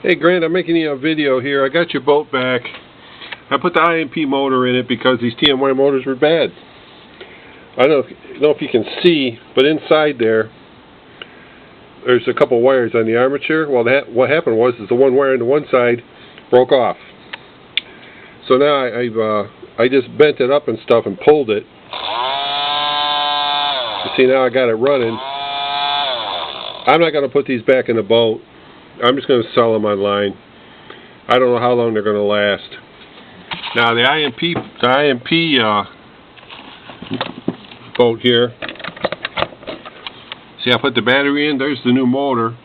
Hey Grant, I'm making you a video here. I got your boat back. I put the IMP motor in it because these TMY motors were bad. I don't know if you can see, but inside there's a couple wires on the armature. Well, what happened was the one wire on the one side broke off. So now I just bent it up and stuff and pulled it. You see, now I got it running. I'm not going to put these back in the boat. I'm just going to sell them online. I don't know how long they're going to last. Now the IMP boat here. See, I put the battery in. There's the new motor.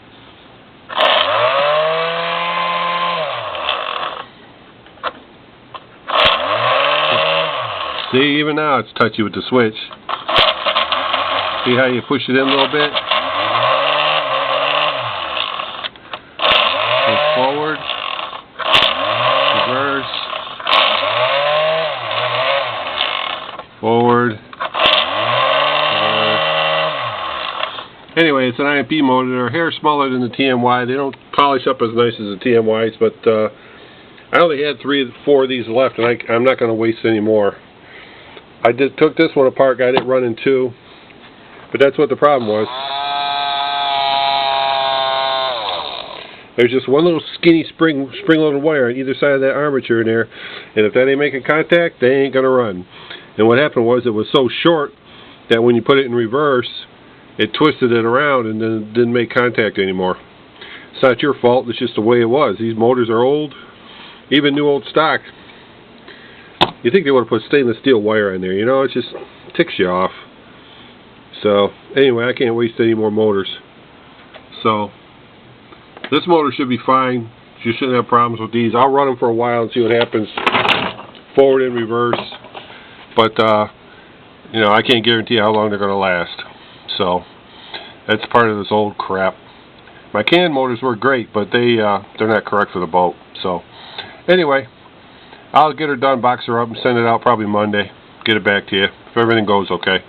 See, even now it's touchy with the switch. See how you push it in a little bit? Forward, reverse, forward, reverse. Anyway, it's an IMP motor. Their hair smaller than the TMY. They don't polish up as nice as the TMYs, but I only had 4 of these left, and I'm not going to waste any more. I took this one apart, got it running too, but that's what the problem was. There's just one little skinny spring-loaded wire on either side of that armature in there, and if that ain't making contact, they ain't gonna run. And what happened was it was so short that when you put it in reverse, it twisted it around and then didn't make contact anymore. It's not your fault, it's just the way it was. These motors are old, even new old stock. You think they would have put stainless steel wire in there, you know, it just ticks you off. So, anyway, I can't waste any more motors. So, this motor should be fine. You shouldn't have problems with these. I'll run them for a while and see what happens. Forward and reverse. But, you know, I can't guarantee how long they're going to last. So, that's part of this old crap. My can motors were great, but they're not correct for the boat. So, anyway, I'll get her done, box her up, and send it out probably Monday. Get it back to you if everything goes okay.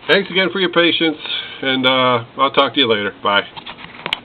Thanks again for your patience, and I'll talk to you later. Bye.